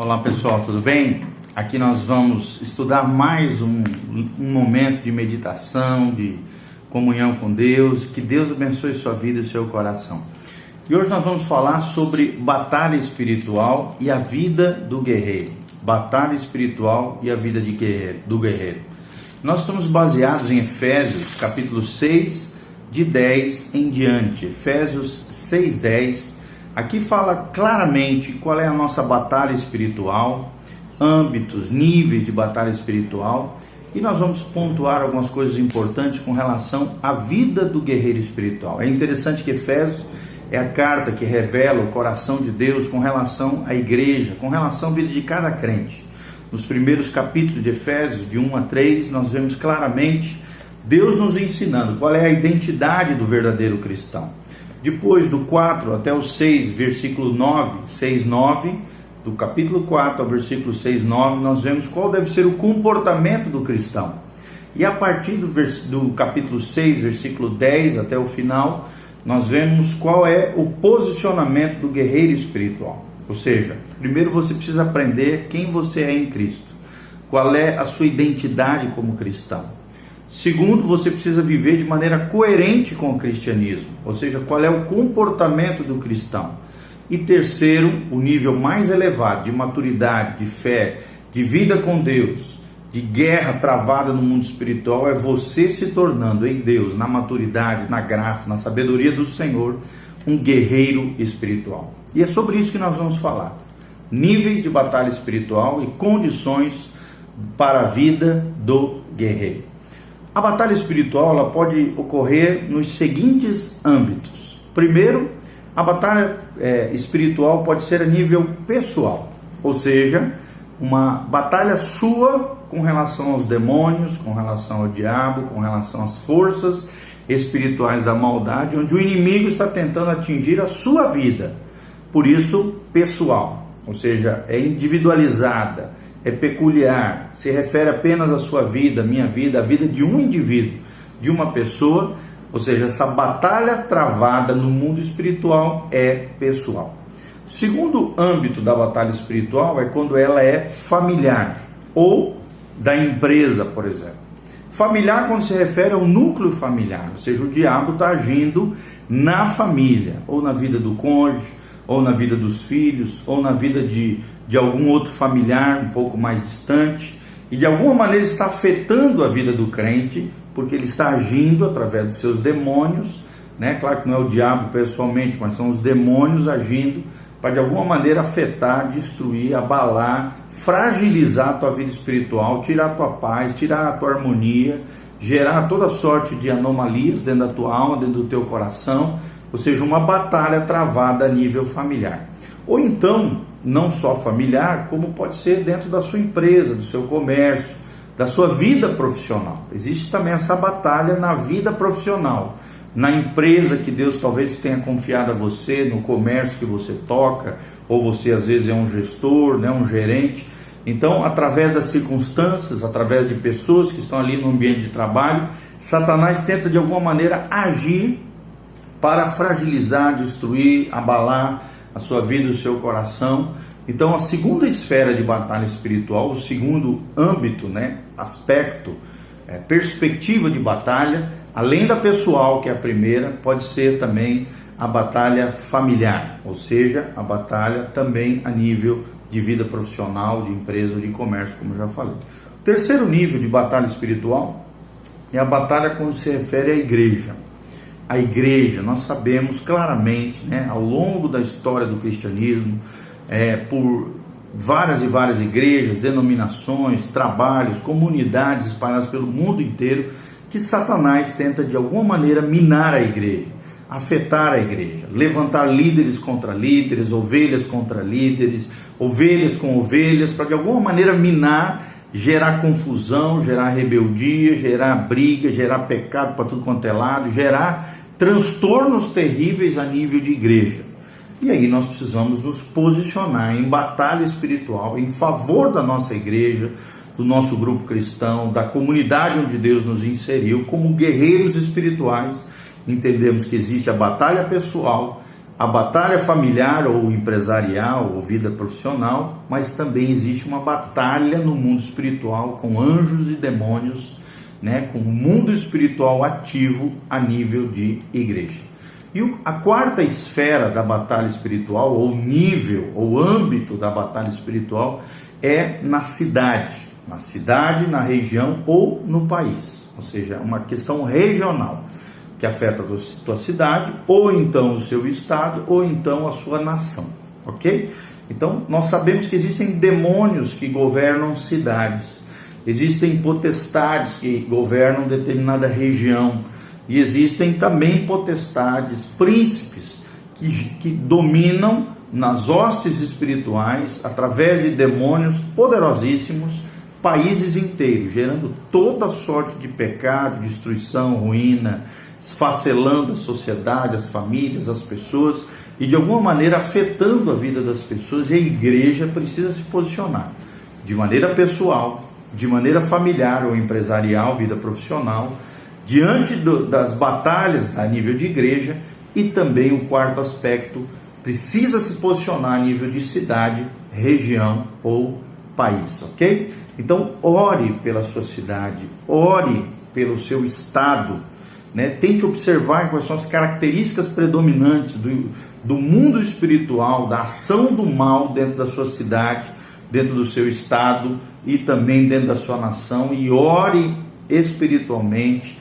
Olá pessoal, tudo bem? Aqui nós vamos estudar mais um momento de meditação, de comunhão com Deus. Que Deus abençoe sua vida e seu coração. E hoje nós vamos falar sobre batalha espiritual e a vida do guerreiro. Batalha espiritual e a vida do guerreiro. Nós estamos baseados em Efésios capítulo 6, de 10 em diante. Efésios 6:10. Aqui fala claramente qual é a nossa batalha espiritual, âmbitos, níveis de batalha espiritual, e nós vamos pontuar algumas coisas importantes com relação à vida do guerreiro espiritual. É interessante que Efésios é a carta que revela o coração de Deus com relação à igreja, com relação à vida de cada crente. Nos primeiros capítulos de Efésios, de 1 a 3, nós vemos claramente Deus nos ensinando qual é a identidade do verdadeiro cristão. Depois do 4 até o 6, versículo 9, 6, 9, do capítulo 4 ao versículo 6, 9, nós vemos qual deve ser o comportamento do cristão. E a partir do capítulo 6, versículo 10 até o final, nós vemos qual é o posicionamento do guerreiro espiritual. Ou seja, primeiro você precisa aprender quem você é em Cristo, qual é a sua identidade como cristão. Segundo, você precisa viver de maneira coerente com o cristianismo, ou seja, qual é o comportamento do cristão. E terceiro, o nível mais elevado de maturidade, de fé, de vida com Deus, de guerra travada no mundo espiritual, é você se tornando em Deus, na maturidade, na graça, na sabedoria do Senhor, um guerreiro espiritual. E é sobre isso que nós vamos falar. Níveis de batalha espiritual e condições para a vida do guerreiro. A batalha espiritual ela pode ocorrer nos seguintes âmbitos. Primeiro, a batalha espiritual pode ser a nível pessoal, ou seja, uma batalha sua com relação aos demônios, com relação ao diabo, com relação às forças espirituais da maldade, onde o inimigo está tentando atingir a sua vida. Por isso, pessoal, ou seja, é individualizada, é peculiar, se refere apenas à sua vida, minha vida, a vida de um indivíduo, de uma pessoa, ou seja, essa batalha travada no mundo espiritual é pessoal. O segundo âmbito da batalha espiritual é quando ela é familiar, ou da empresa, por exemplo. Familiar quando se refere ao núcleo familiar, ou seja, o diabo está agindo na família, ou na vida do cônjuge, ou na vida dos filhos, ou na vida de algum outro familiar um pouco mais distante, e de alguma maneira está afetando a vida do crente, porque ele está agindo através de seus demônios, né? Claro que não é o diabo pessoalmente, mas são os demônios agindo para de alguma maneira afetar, destruir, abalar, fragilizar a tua vida espiritual, tirar a tua paz, tirar a tua harmonia, gerar toda sorte de anomalias dentro da tua alma, dentro do teu coração, ou seja, uma batalha travada a nível familiar. Ou então, não só familiar, como pode ser dentro da sua empresa, do seu comércio, da sua vida profissional. Existe também essa batalha na vida profissional, na empresa que Deus talvez tenha confiado a você, no comércio que você toca, ou você às vezes é um gestor, né, um gerente. Então, através das circunstâncias, através de pessoas que estão ali no ambiente de trabalho, Satanás tenta de alguma maneira agir para fragilizar, destruir, abalar a sua vida e o seu coração. Então, a segunda esfera de batalha espiritual, o segundo âmbito, né, aspecto, perspectiva de batalha, além da pessoal, que é a primeira, pode ser também a batalha familiar, ou seja, a batalha também a nível de vida profissional, de empresa ou de comércio, como eu já falei. O terceiro nível de batalha espiritual é a batalha quando se refere à igreja. A igreja, nós sabemos claramente, né, ao longo da história do cristianismo, por várias e várias igrejas, denominações, trabalhos, comunidades espalhadas pelo mundo inteiro, que Satanás tenta de alguma maneira minar a igreja, afetar a igreja, levantar líderes contra líderes, ovelhas contra líderes, ovelhas com ovelhas, para de alguma maneira minar, gerar confusão, gerar rebeldia, gerar briga, gerar pecado para tudo quanto é lado, gerar transtornos terríveis a nível de igreja. E aí nós precisamos nos posicionar em batalha espiritual, em favor da nossa igreja, do nosso grupo cristão, da comunidade onde Deus nos inseriu, como guerreiros espirituais. Entendemos que existe a batalha pessoal, a batalha familiar ou empresarial ou vida profissional, mas também existe uma batalha no mundo espiritual com anjos e demônios, né, com o mundo espiritual ativo a nível de igreja. E a quarta esfera da batalha espiritual, ou nível, ou âmbito da batalha espiritual, é na cidade, na região ou no país, ou seja, uma questão regional, que afeta a sua cidade, ou então o seu estado, ou então a sua nação, ok? Então, nós sabemos que existem demônios que governam cidades, existem potestades que governam determinada região, e existem também potestades, príncipes, que dominam nas hostes espirituais, através de demônios poderosíssimos, países inteiros, gerando toda sorte de pecado, destruição, ruína, esfacelando a sociedade, as famílias, as pessoas, e de alguma maneira afetando a vida das pessoas. E a igreja precisa se posicionar de maneira pessoal, de maneira familiar ou empresarial, vida profissional, diante das batalhas a nível de igreja. E também o quarto aspecto, precisa se posicionar a nível de cidade, região ou país, ok? Então ore pela sua cidade, ore pelo seu estado, né? Tente observar quais são as características predominantes do mundo espiritual, da ação do mal dentro da sua cidade, dentro do seu estado e também dentro da sua nação, e ore espiritualmente,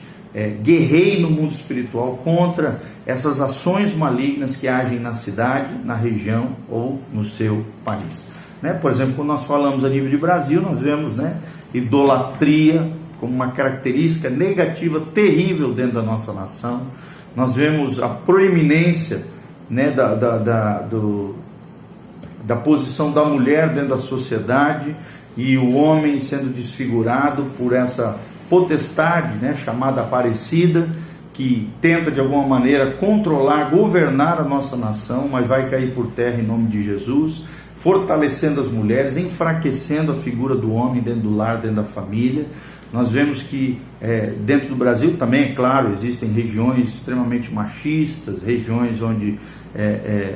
guerreie no mundo espiritual contra essas ações malignas que agem na cidade, na região ou no seu país, né? Por exemplo, quando nós falamos a nível de Brasil, nós vemos, né, idolatria como uma característica negativa terrível dentro da nossa nação. Nós vemos a proeminência, né, da posição da mulher dentro da sociedade, e o homem sendo desfigurado por essa potestade, né, chamada Aparecida, que tenta de alguma maneira controlar, governar a nossa nação, mas vai cair por terra em nome de Jesus, fortalecendo as mulheres, enfraquecendo a figura do homem dentro do lar, dentro da família. Nós vemos que dentro do Brasil também, é claro, existem regiões extremamente machistas, regiões onde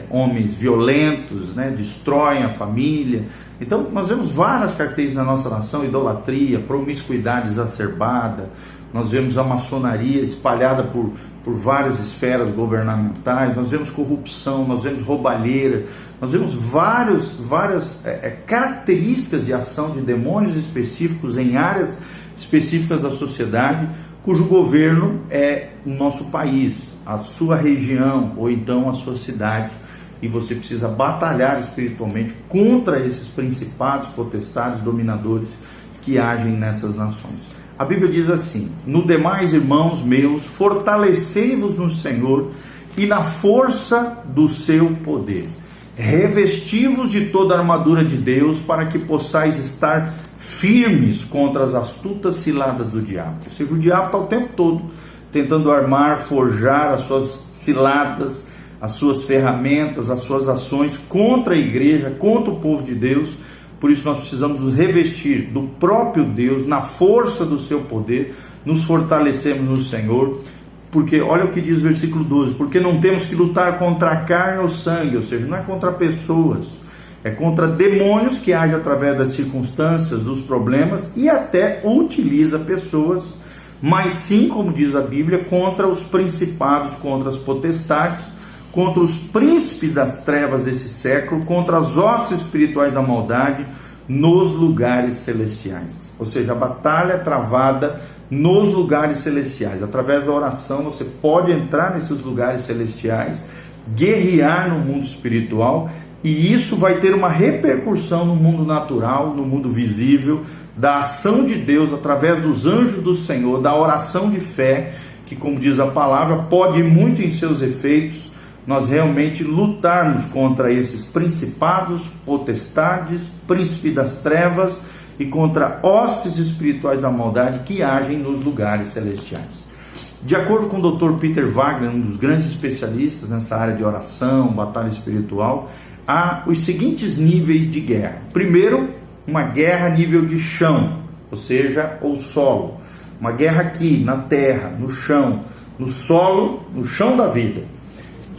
homens violentos, né, destroem a família. Então nós vemos várias características na nossa nação: idolatria, promiscuidade exacerbada, nós vemos a maçonaria espalhada por várias esferas governamentais, nós vemos corrupção, nós vemos roubalheira, nós vemos várias características de ação de demônios específicos em áreas específicas da sociedade, cujo governo é o nosso país, a sua região ou então a sua cidade, e você precisa batalhar espiritualmente contra esses principados, potestades, dominadores que agem nessas nações. A Bíblia diz assim: no demais, irmãos meus, fortalecei-vos no Senhor e na força do seu poder, revesti-vos de toda a armadura de Deus, para que possais estar firmes contra as astutas ciladas do diabo. Ou seja, o diabo está o tempo todo tentando armar, forjar as suas ciladas, as suas ferramentas, as suas ações contra a igreja, contra o povo de Deus. Por isso nós precisamos nos revestir do próprio Deus, na força do seu poder, nos fortalecemos no Senhor, porque olha o que diz o versículo 12: porque não temos que lutar contra a carne ou sangue, ou seja, não é contra pessoas, é contra demônios que agem através das circunstâncias, dos problemas, e até utiliza pessoas, mas sim, como diz a Bíblia, contra os principados, contra as potestades, contra os príncipes das trevas desse século, contra as hostes espirituais da maldade nos lugares celestiais. Ou seja, a batalha é travada nos lugares celestiais. Através da oração você pode entrar nesses lugares celestiais, guerrear no mundo espiritual, e isso vai ter uma repercussão no mundo natural, no mundo visível, da ação de Deus através dos anjos do Senhor, da oração de fé, que, como diz a palavra, pode ir muito em seus efeitos, nós realmente lutarmos contra esses principados, potestades, príncipes das trevas e contra hostes espirituais da maldade que agem nos lugares celestiais. De acordo com o Dr. Peter Wagner, um dos grandes especialistas nessa área de oração, batalha espiritual, há os seguintes níveis de guerra. Primeiro, uma guerra a nível de chão, ou seja, ou solo. Uma guerra aqui, na terra, no chão, no solo, no chão da vida.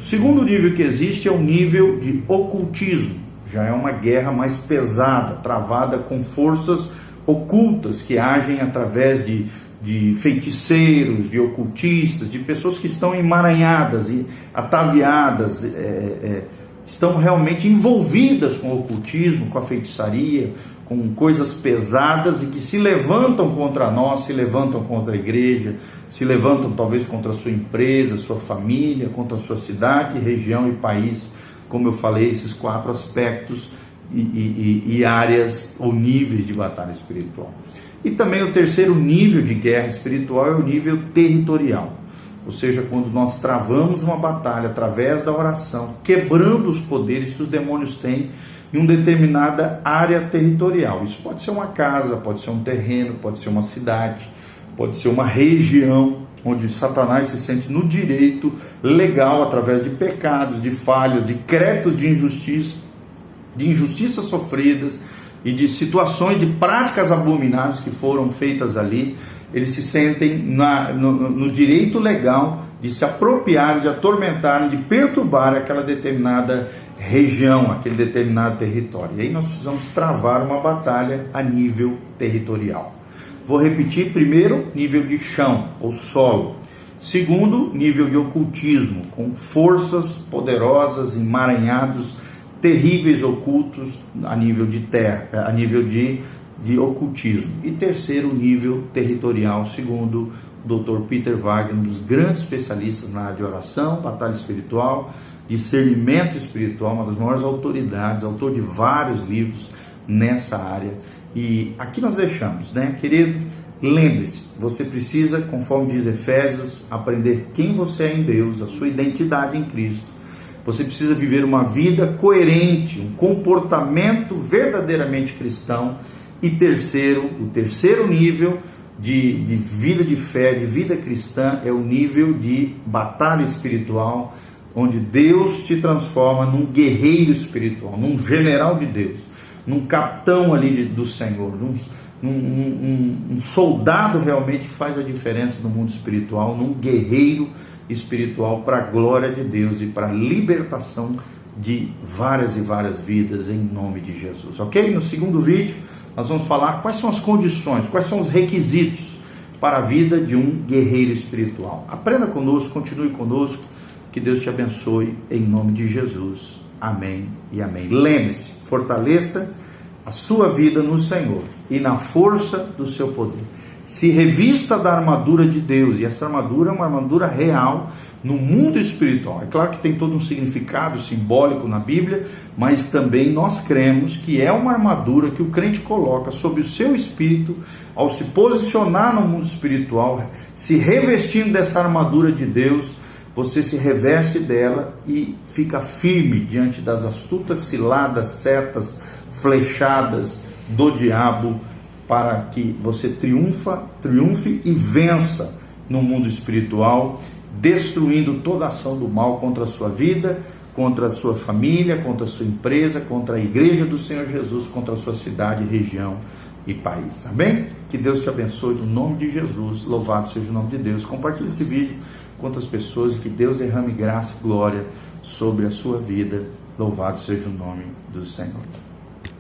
segundo nível que existe é o nível de ocultismo. Já é uma guerra mais pesada, travada com forças ocultas que agem através de feiticeiros, de ocultistas, de pessoas que estão emaranhadas e ataviadas, estão realmente envolvidas com o ocultismo, com a feitiçaria, com coisas pesadas e que se levantam contra nós, se levantam contra a igreja, se levantam talvez contra a sua empresa, sua família, contra a sua cidade, região e país. Como eu falei, esses 4 aspectos e áreas ou níveis de batalha espiritual. E também o terceiro nível de guerra espiritual é o nível territorial. Ou seja, quando nós travamos uma batalha através da oração, quebrando os poderes que os demônios têm em uma determinada área territorial. Isso pode ser uma casa, pode ser um terreno, pode ser uma cidade, pode ser uma região onde Satanás se sente no direito legal, através de pecados, de falhas, de créditos de injustiças sofridas e de situações, de práticas abomináveis que foram feitas ali. Eles se sentem no direito legal de se apropriarem, de atormentarem, de perturbar aquela determinada região, aquele determinado território. E aí nós precisamos travar uma batalha a nível territorial. Vou repetir: primeiro, nível de chão ou solo. Segundo, nível de ocultismo, com forças poderosas, emaranhados, terríveis, ocultos a nível de terra, a nível de ocultismo. E terceiro, nível territorial, segundo o Dr. Peter Wagner, um dos grandes especialistas na área de oração, batalha espiritual, discernimento espiritual, uma das maiores autoridades, autor de vários livros nessa área. E aqui nós deixamos, né, querido? Lembre-se, você precisa, conforme diz Efésios, aprender quem você é em Deus, a sua identidade em Cristo. Você precisa viver uma vida coerente, um comportamento verdadeiramente cristão. E terceiro, o terceiro nível de vida de fé, de vida cristã, é o nível de batalha espiritual, onde Deus te transforma num guerreiro espiritual, num general de Deus, num capitão ali do Senhor, um soldado realmente que faz a diferença no mundo espiritual, num guerreiro espiritual para a glória de Deus e para a libertação de várias e várias vidas em nome de Jesus, ok? No segundo vídeo nós vamos falar quais são as condições, quais são os requisitos para a vida de um guerreiro espiritual. Aprenda conosco, continue conosco, que Deus te abençoe em nome de Jesus. Amém e amém. Lembre-se, fortaleça a sua vida no Senhor e na força do seu poder. Se revista da armadura de Deus, e essa armadura é uma armadura real no mundo espiritual. É claro que tem todo um significado simbólico na Bíblia, mas também nós cremos que é uma armadura que o crente coloca sobre o seu espírito ao se posicionar no mundo espiritual, se revestindo dessa armadura de Deus. Você se reveste dela e fica firme diante das astutas ciladas, setas, flechadas do diabo, para que você triunfe e vença no mundo espiritual, destruindo toda a ação do mal contra a sua vida, contra a sua família, contra a sua empresa, contra a igreja do Senhor Jesus, contra a sua cidade, região e país. Amém? Que Deus te abençoe no nome de Jesus. Louvado seja o nome de Deus. Compartilhe esse vídeo com outras pessoas e que Deus derrame graça e glória sobre a sua vida. Louvado seja o nome do Senhor.